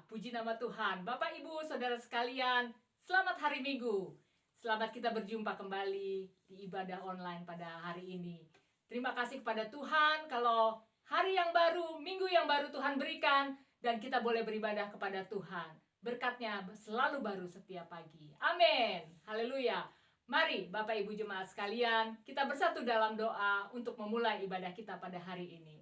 Puji nama Tuhan. Bapak, Ibu, Saudara sekalian, selamat hari Minggu. Selamat kita berjumpa kembali di ibadah online pada hari ini. Terima kasih kepada Tuhan kalau hari yang baru, minggu yang baru Tuhan berikan, dan kita boleh beribadah kepada Tuhan. Berkatnya selalu baru setiap pagi. Amin. Haleluya. Mari Bapak Ibu jemaat sekalian, kita bersatu dalam doa untuk memulai ibadah kita pada hari ini.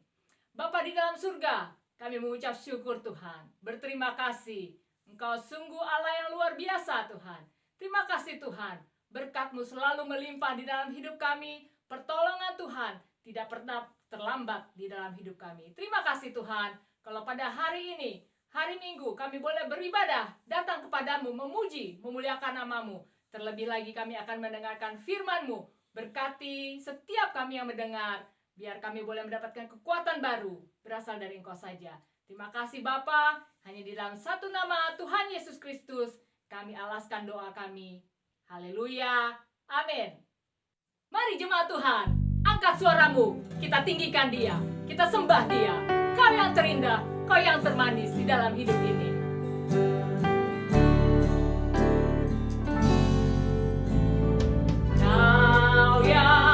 Bapa di dalam surga, kami mengucap syukur Tuhan. Berterima kasih. Engkau sungguh Allah yang luar biasa Tuhan. Terima kasih Tuhan. Berkat-Mu selalu melimpah di dalam hidup kami. Pertolongan Tuhan tidak pernah terlambat di dalam hidup kami. Terima kasih Tuhan. Kalau pada hari ini, hari Minggu, kami boleh beribadah, datang kepadamu, memuji, memuliakan nama-Mu. Terlebih lagi kami akan mendengarkan firman-Mu. Berkati setiap kami yang mendengar. Biar kami boleh mendapatkan kekuatan baru berasal dari Engkau saja. Terima kasih Bapa. Hanya di dalam satu nama Tuhan Yesus Kristus kami alaskan doa kami. Haleluya. Amin. Mari jemaat Tuhan, angkat suaramu. Kita tinggikan Dia. Kita sembah Dia. Kau yang terindah, Kau yang termanis di dalam hidup ini. Kau yang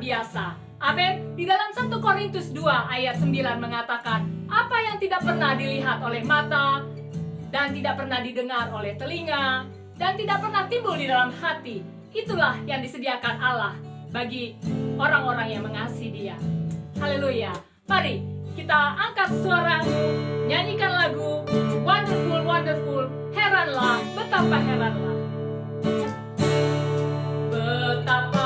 biasa. Amin. Di dalam 1 Korintus 2 ayat 9 mengatakan, apa yang tidak pernah dilihat oleh mata dan tidak pernah didengar oleh telinga dan tidak pernah timbul di dalam hati, itulah yang disediakan Allah bagi orang-orang yang mengasihi Dia. Haleluya. Mari kita angkat suaramu, nyanyikan lagu Wonderful, Wonderful. Heranlah, betapa heranlah. Betapa betapa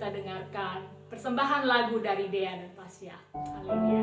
kita dengarkan persembahan lagu dari Dea dan Pasya. Haleluya.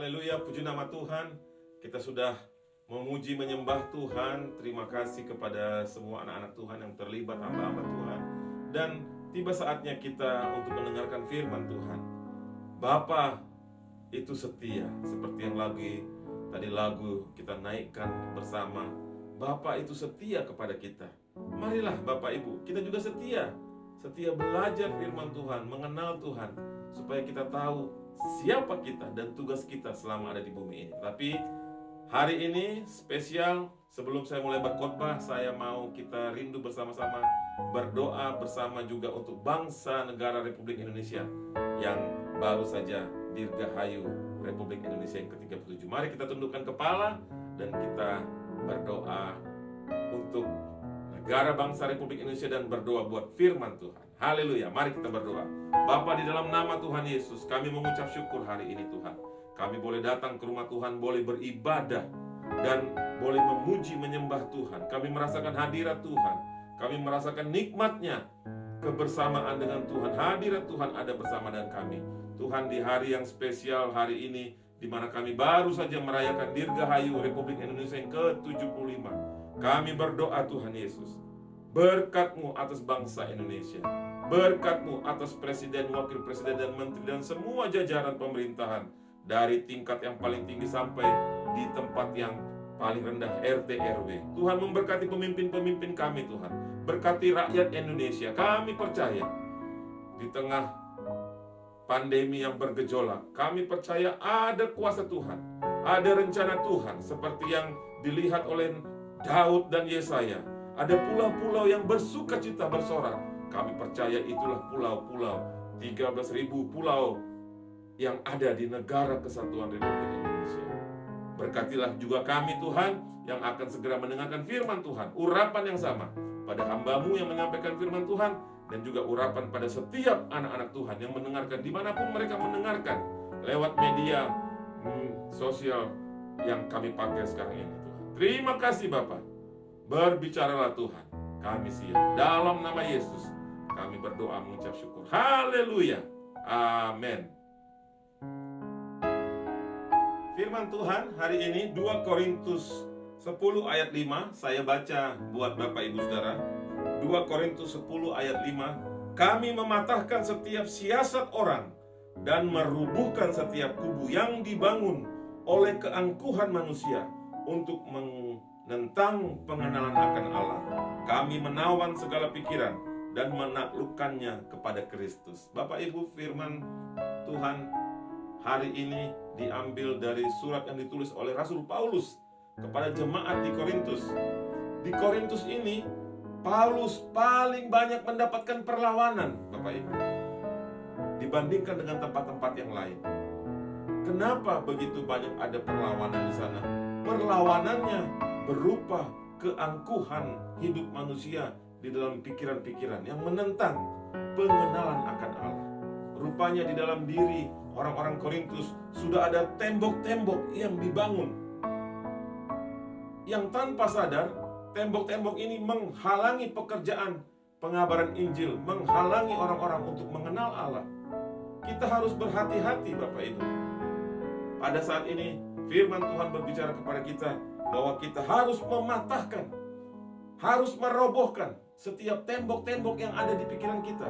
Haleluya, puji nama Tuhan. Kita sudah memuji menyembah Tuhan. Terima kasih kepada semua anak-anak Tuhan yang terlibat, hamba-hamba Tuhan. Dan tiba saatnya kita untuk mendengarkan firman Tuhan. Bapa itu setia, seperti yang tadi lagu kita naikkan bersama. Bapa itu setia kepada kita. Marilah Bapak Ibu, kita juga setia belajar firman Tuhan, mengenal Tuhan, supaya kita tahu siapa kita dan tugas kita selama ada di bumi ini. Tapi hari ini spesial, sebelum saya mulai berkhotbah, saya mau kita rindu bersama-sama, berdoa bersama juga untuk bangsa negara Republik Indonesia yang baru saja dirgahayu, Republik Indonesia yang ke-37. Mari kita tundukkan kepala dan kita berdoa untuk negara bangsa Republik Indonesia dan berdoa buat firman Tuhan. Haleluya. Mari kita berdoa. Bapa, di dalam nama Tuhan Yesus, kami mengucap syukur hari ini Tuhan. Kami boleh datang ke rumah Tuhan, boleh beribadah, dan boleh memuji menyembah Tuhan. Kami merasakan hadirat Tuhan. Kami merasakan nikmatnya kebersamaan dengan Tuhan. Hadirat Tuhan ada bersama dengan kami. Tuhan, di hari yang spesial hari ini, di mana kami baru saja merayakan Dirgahayu Republik Indonesia yang ke-75. Kami berdoa Tuhan Yesus, berkat-Mu atas bangsa Indonesia, berkat-Mu atas presiden, wakil presiden, dan menteri, dan semua jajaran pemerintahan, dari tingkat yang paling tinggi sampai di tempat yang paling rendah, RT RW. Tuhan memberkati pemimpin-pemimpin kami Tuhan. Berkati rakyat Indonesia. Kami percaya di tengah pandemi yang bergejolak, kami percaya ada kuasa Tuhan, ada rencana Tuhan, seperti yang dilihat oleh Daud dan Yesaya. Ada pulau-pulau yang bersukacita bersorak. Kami percaya itulah pulau-pulau, 13.000 pulau yang ada di negara kesatuan Republik Indonesia. Berkatilah juga kami Tuhan, yang akan segera mendengarkan firman Tuhan, urapan yang sama pada hamba-Mu yang menyampaikan firman Tuhan, dan juga urapan pada setiap anak-anak Tuhan yang mendengarkan dimanapun mereka mendengarkan, lewat media sosial yang kami pakai sekarang ini Tuhan. Terima kasih Bapa. Berbicaralah Tuhan, kami siap. Dalam nama Yesus kami berdoa mengucap syukur. Haleluya. Amin. Firman Tuhan hari ini 2 Korintus 10 ayat 5. Saya baca buat Bapak Ibu Saudara. 2 Korintus 10 ayat 5. Kami mematahkan setiap siasat orang dan merubuhkan setiap kubu yang dibangun oleh keangkuhan manusia untuk menentang pengenalan akan Allah. Kami menawan segala pikiran dan menaklukkannya kepada Kristus. Bapak Ibu, firman Tuhan hari ini diambil dari surat yang ditulis oleh Rasul Paulus kepada jemaat di Korintus. Di Korintus ini Paulus paling banyak mendapatkan perlawanan, Bapak Ibu, dibandingkan dengan tempat-tempat yang lain. Kenapa begitu banyak ada perlawanan di sana? Perlawanannya berupa keangkuhan hidup manusia di dalam pikiran-pikiran yang menentang pengenalan akan Allah. Rupanya di dalam diri orang-orang Korintus sudah ada tembok-tembok yang dibangun, yang tanpa sadar tembok-tembok ini menghalangi pekerjaan pengabaran Injil, menghalangi orang-orang untuk mengenal Allah. Kita harus berhati-hati Bapak Ibu. Pada saat ini firman Tuhan berbicara kepada kita bahwa kita harus mematahkan, harus merobohkan setiap tembok-tembok yang ada di pikiran kita,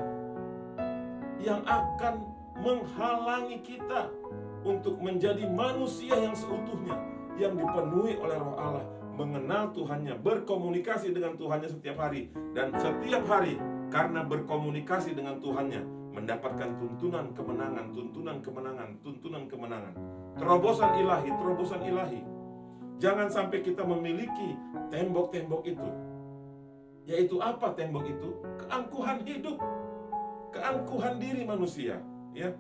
yang akan menghalangi kita untuk menjadi manusia yang seutuhnya, yang dipenuhi oleh Roh Allah, mengenal Tuhannya, berkomunikasi dengan Tuhannya setiap hari. Dan setiap hari karena berkomunikasi dengan Tuhannya mendapatkan tuntunan kemenangan, tuntunan kemenangan, tuntunan kemenangan. Terobosan ilahi, terobosan ilahi. Jangan sampai kita memiliki tembok-tembok itu. Yaitu apa tembok itu? Keangkuhan hidup, keangkuhan diri manusia, ya.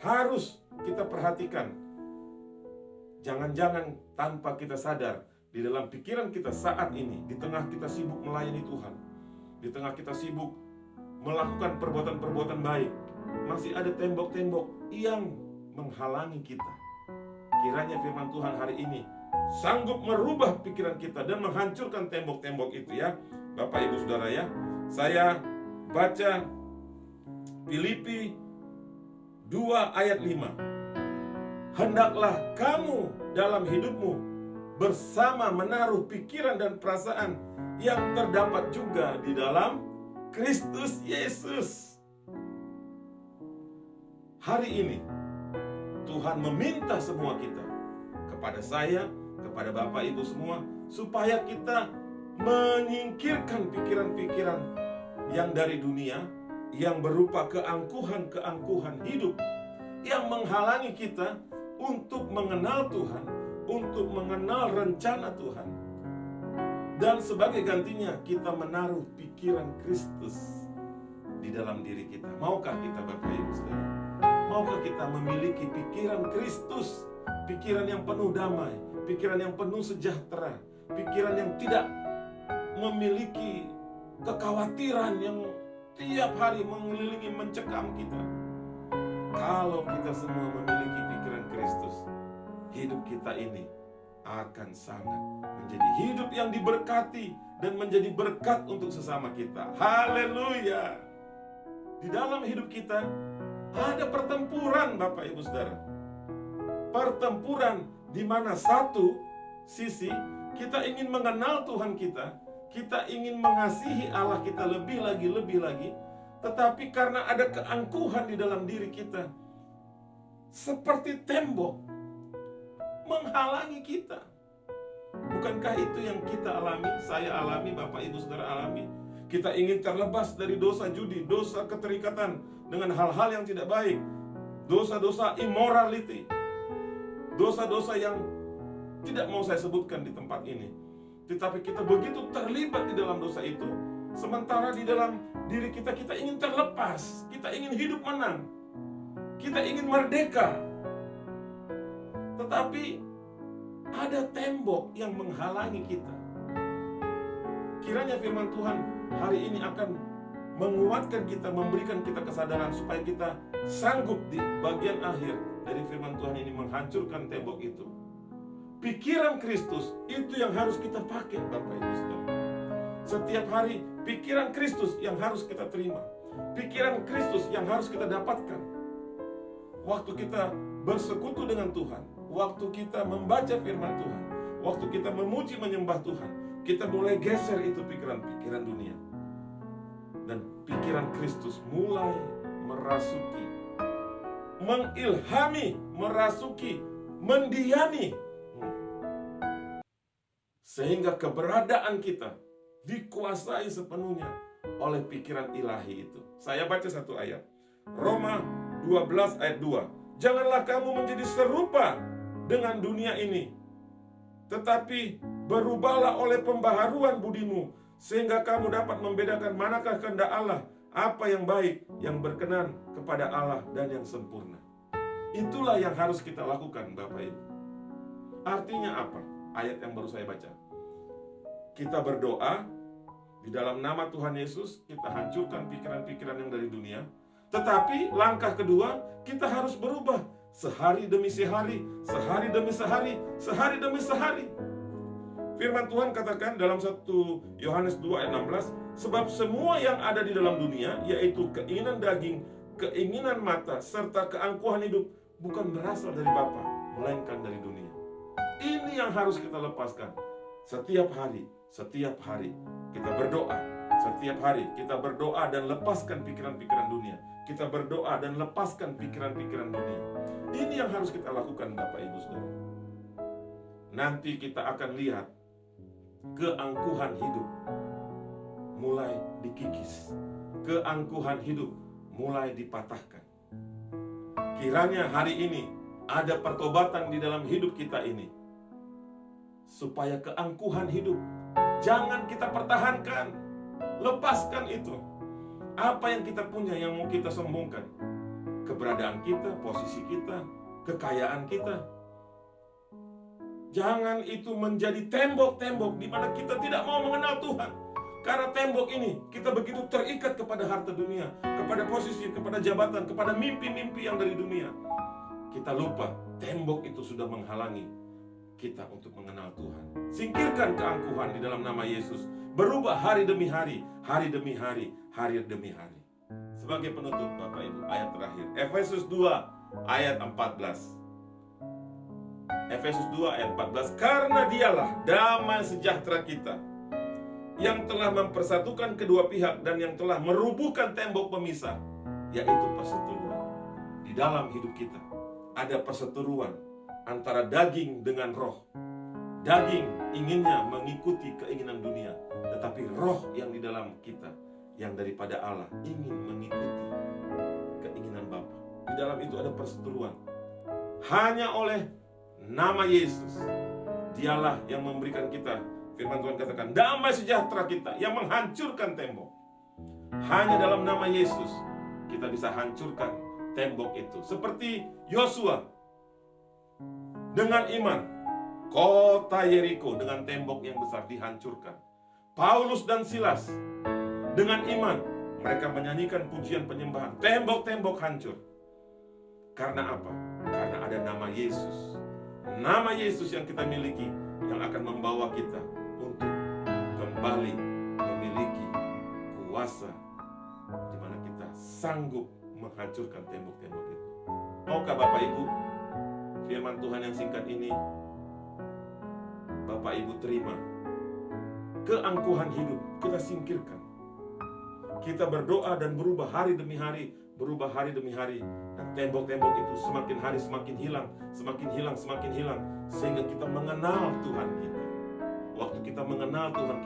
Harus kita perhatikan. Jangan-jangan tanpa kita sadar, di dalam pikiran kita saat ini, di tengah kita sibuk melayani Tuhan, di tengah kita sibuk melakukan perbuatan-perbuatan baik, masih ada tembok-tembok yang menghalangi kita. Kiranya firman Tuhan hari ini sanggup merubah pikiran kita dan menghancurkan tembok-tembok itu, ya Bapak Ibu Saudara, ya. Saya baca Filipi 2 ayat 5. Hendaklah kamu dalam hidupmu bersama menaruh pikiran dan perasaan yang terdapat juga di dalam Kristus Yesus. Hari ini Tuhan meminta semua kita, kepada saya, kepada Bapak Ibu semua, supaya kita menyingkirkan pikiran-pikiran yang dari dunia, yang berupa keangkuhan-keangkuhan hidup, yang menghalangi kita untuk mengenal Tuhan, untuk mengenal rencana Tuhan. Dan sebagai gantinya kita menaruh pikiran Kristus di dalam diri kita. Maukah kita, Bapak Ibu Saudara? Maukah kita memiliki pikiran Kristus, pikiran yang penuh damai, pikiran yang penuh sejahtera, pikiran yang tidak memiliki kekhawatiran yang setiap hari mengelilingi, mencekam kita. Kalau kita semua memiliki pikiran Kristus, hidup kita ini akan sangat menjadi hidup yang diberkati dan menjadi berkat untuk sesama kita. Haleluya. Di dalam hidup kita ada pertempuran, Bapak Ibu Saudara. Pertempuran di mana satu sisi kita ingin mengenal Tuhan kita ingin mengasihi Allah kita lebih lagi, tetapi karena ada keangkuhan di dalam diri kita, seperti tembok menghalangi kita. Bukankah itu yang kita alami, saya alami, Bapak Ibu Saudara alami? Kita ingin terlepas dari dosa judi, dosa keterikatan dengan hal-hal yang tidak baik, dosa-dosa immorality, dosa-dosa yang tidak mau saya sebutkan di tempat ini. Tetapi kita begitu terlibat di dalam dosa itu, sementara di dalam diri kita ingin terlepas, kita ingin hidup menang, kita ingin merdeka. Tetapi ada tembok yang menghalangi kita. Kiranya firman Tuhan hari ini akan menguatkan kita, memberikan kita kesadaran supaya kita sanggup di bagian akhir dari firman Tuhan ini menghancurkan tembok itu. Pikiran Kristus itu yang harus kita pakai, Bapak Ibu Saudara. Setiap hari pikiran Kristus yang harus kita terima, pikiran Kristus yang harus kita dapatkan. Waktu kita bersekutu dengan Tuhan, waktu kita membaca firman Tuhan, waktu kita memuji menyembah Tuhan, kita mulai geser itu pikiran-pikiran dunia, dan pikiran Kristus mulai merasuki, mengilhami, merasuki, mendiami, sehingga keberadaan kita dikuasai sepenuhnya oleh pikiran ilahi itu. Saya baca satu ayat, Roma 12 ayat 2. Janganlah kamu menjadi serupa dengan dunia ini, tetapi berubahlah oleh pembaharuan budimu, sehingga kamu dapat membedakan manakah kehendak Allah, apa yang baik, yang berkenan kepada Allah, dan yang sempurna. Itulah yang harus kita lakukan, Bapak Ibu. Artinya apa? Ayat yang baru saya baca. Kita berdoa di dalam nama Tuhan Yesus, kita hancurkan pikiran-pikiran yang dari dunia. Tetapi langkah kedua, kita harus berubah sehari demi sehari, sehari demi sehari, sehari demi sehari. Firman Tuhan katakan dalam 1 Yohanes 2 ayat 16, sebab semua yang ada di dalam dunia, yaitu keinginan daging, keinginan mata, serta keangkuhan hidup, bukan berasal dari Bapa, melainkan dari dunia. Ini yang harus kita lepaskan. Setiap hari kita berdoa. Setiap hari kita berdoa dan lepaskan pikiran-pikiran dunia. Kita berdoa dan lepaskan pikiran-pikiran dunia. Ini yang harus kita lakukan, Bapak Ibu Saudara. Nanti kita akan lihat keangkuhan hidup mulai dikikis. Keangkuhan hidup mulai dipatahkan. Kiranya hari ini ada pertobatan di dalam hidup kita ini, supaya keangkuhan hidup jangan kita pertahankan. Lepaskan itu. Apa yang kita punya yang mau kita sombongkan? Keberadaan kita, posisi kita, kekayaan kita. Jangan itu menjadi tembok-tembok di mana kita tidak mau mengenal Tuhan. Karena tembok ini kita begitu terikat kepada harta dunia, kepada posisi, kepada jabatan, kepada mimpi-mimpi yang dari dunia. Kita lupa tembok itu sudah menghalangi kita untuk mengenal Tuhan. Singkirkan keangkuhan di dalam nama Yesus. Berubah hari demi hari, hari demi hari, hari demi hari. Sebagai penutup, Bapak Ibu, ayat terakhir, Efesus 2 ayat 14. Efesus 2 ayat 14. Karena dialah damai sejahtera kita, yang telah mempersatukan kedua pihak dan yang telah merubuhkan tembok pemisah, yaitu perseteruan. Di dalam hidup kita ada perseteruan antara daging dengan roh. Daging inginnya mengikuti keinginan dunia, tetapi roh yang di dalam kita, yang daripada Allah, ingin mengikuti keinginan Bapa. Di dalam itu ada perseteruan. Hanya oleh nama Yesus, dialah yang memberikan kita, firman Tuhan katakan, damai sejahtera kita, yang menghancurkan tembok. Hanya dalam nama Yesus kita bisa hancurkan tembok itu. Seperti Yosua, dengan iman, kota Yeriko dengan tembok yang besar dihancurkan. Paulus dan Silas dengan iman, Mereka menyanyikan pujian penyembahan. Tembok-tembok hancur. Karena apa? Karena ada nama Yesus. Nama Yesus yang kita miliki, yang akan membawa kita untuk kembali memiliki kuasa, di mana kita sanggup menghancurkan tembok-tembok itu. Maukah Bapak Ibu, firman Tuhan yang singkat ini Bapak Ibu terima? Keangkuhan hidup kita singkirkan. Kita berdoa dan berubah hari demi hari, berubah hari demi hari, dan tembok-tembok itu semakin hari semakin hilang, semakin hilang, semakin hilang, sehingga kita mengenal Tuhan kita. Waktu kita mengenal Tuhan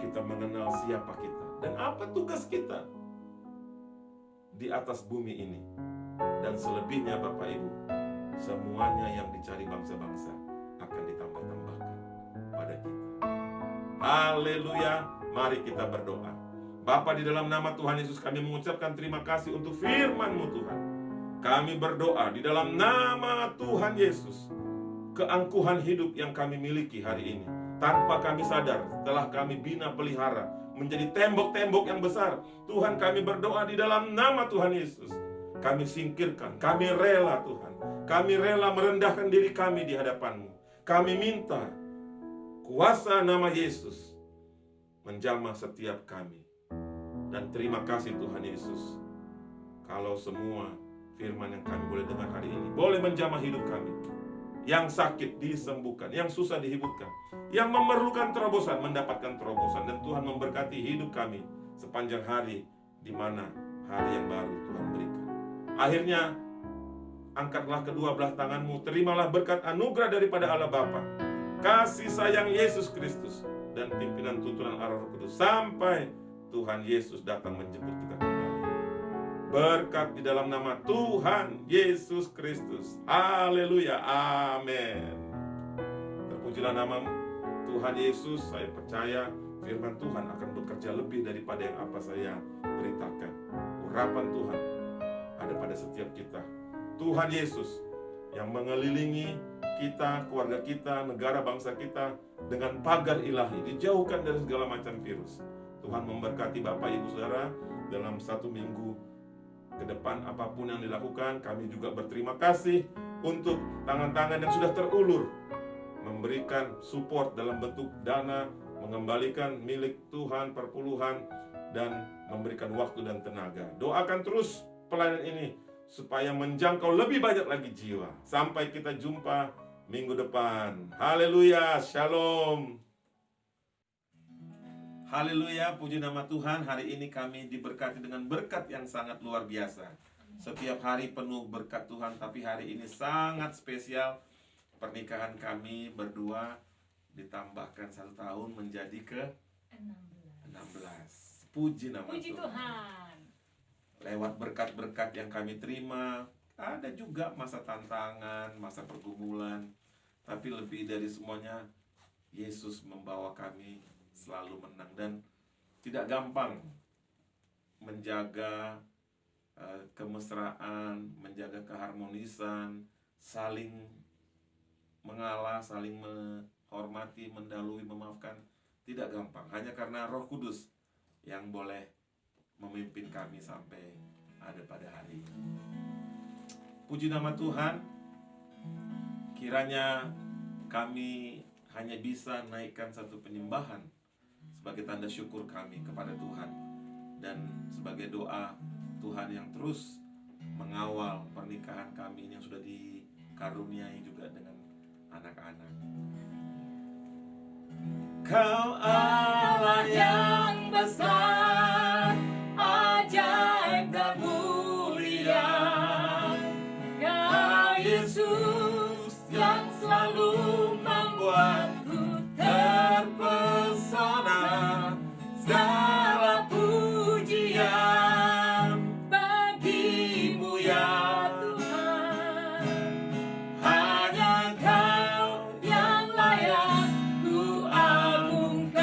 kita mengenal siapa kita dan apa tugas kita di atas bumi ini. Dan selebihnya Bapak Ibu, semuanya yang dicari bangsa-bangsa akan ditambah-tambahkan pada kita. Haleluya, mari kita berdoa. Bapa, di dalam nama Tuhan Yesus kami mengucapkan terima kasih untuk firman-Mu Tuhan. Kami berdoa di dalam nama Tuhan Yesus, keangkuhan hidup yang kami miliki hari ini, tanpa kami sadar, telah kami bina pelihara menjadi tembok-tembok yang besar. Tuhan, kami berdoa di dalam nama Tuhan Yesus, kami singkirkan, kami rela Tuhan, kami rela merendahkan diri kami di hadapan-Mu. Kami minta kuasa nama Yesus menjamah setiap kami. Dan terima kasih Tuhan Yesus, kalau semua firman yang kami boleh dengar hari ini boleh menjamah hidup kami. Yang sakit disembuhkan, yang susah dihiburkan, yang memerlukan terobosan mendapatkan terobosan. Dan Tuhan memberkati hidup kami sepanjang hari, di mana hari yang baru Tuhan berikan. Akhirnya, angkatlah kedua belah tanganmu, terimalah berkat anugerah daripada Allah Bapa, kasih sayang Yesus Kristus, dan pimpinan tuntunan arah Roh Kudus sampai Tuhan Yesus datang menjemput kita kembali. Berkat di dalam nama Tuhan Yesus Kristus. Haleluya, amin. Terpujilah nama Tuhan Yesus. Saya percaya firman Tuhan akan bekerja lebih daripada yang apa saya beritakan. Urapan Tuhan ada pada setiap kita. Tuhan Yesus yang mengelilingi kita, keluarga kita, negara bangsa kita dengan pagar ilahi, dijauhkan dari segala macam virus. Tuhan memberkati Bapak Ibu Saudara dalam 1 minggu ke depan. Apapun yang dilakukan, kami juga berterima kasih untuk tangan-tangan yang sudah terulur memberikan support dalam bentuk dana, mengembalikan milik Tuhan, perpuluhan, dan memberikan waktu dan tenaga. Doakan terus pelayanan ini supaya menjangkau lebih banyak lagi jiwa. Sampai kita jumpa minggu depan. Haleluya, shalom. Haleluya, puji nama Tuhan. Hari ini kami diberkati dengan berkat yang sangat luar biasa. Setiap hari penuh berkat Tuhan, tapi hari ini sangat spesial. Pernikahan kami berdua ditambahkan 1 tahun menjadi ke 16. Puji nama Tuhan. Lewat berkat-berkat yang kami terima, ada juga masa tantangan, masa pergumulan, tapi lebih dari semuanya, Yesus membawa kami selalu menang. Dan tidak gampang menjaga kemesraan, menjaga keharmonisan, saling mengalah, saling menghormati, mendahului, memaafkan. Tidak gampang, hanya karena Roh Kudus yang boleh memimpin kami sampai ada pada hari ini. Puji nama Tuhan. Kiranya kami hanya bisa naikkan satu penyembahan sebagai tanda syukur kami kepada Tuhan, dan sebagai doa Tuhan yang terus mengawal pernikahan kami yang sudah dikaruniai juga dengan anak-anak. Kau Allah yang besar, ajaib dan mulia. Kau Yesus yang selalu membuatku terpesona. Segala pujian bagimu ya Tuhan. Hanya Kau yang layak ku agungkan.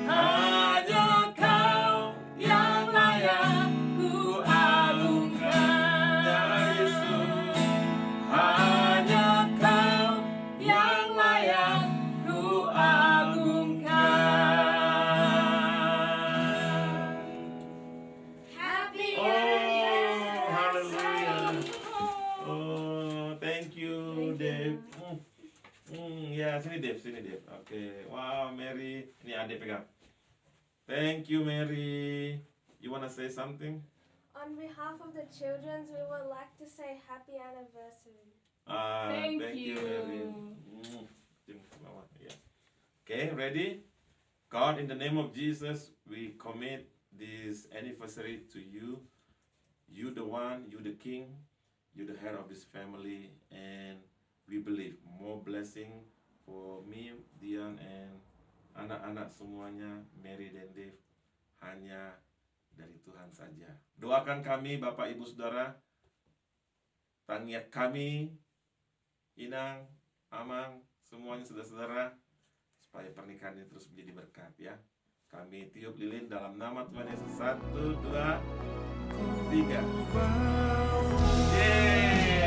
Hanya Kau yang layak ku agungkan. Ya Yesus. Dave. Ya, sini Dave. Oke. Wow, Mary. Ini Ade pegang. Thank you, Mary. You wanna say something? On behalf of the children, we would like to say happy anniversary. Thank you, you. Mary. Yeah. Okay, ready? God, in the name of Jesus, we commit this anniversary to you. You the one, you the king, you the head of this family, and we believe more blessing for me, Dian, and anak-anak semuanya, Mary dan Dave, hanya dari Tuhan saja. Doakan kami, Bapak, Ibu, Saudara, tanggiat kami, Inang, Amang, semuanya saudara-saudara, supaya pernikahan ini terus menjadi berkat ya. Kami tiup lilin dalam nama Tuhan Yesus. 1, 2, 3. Yeay.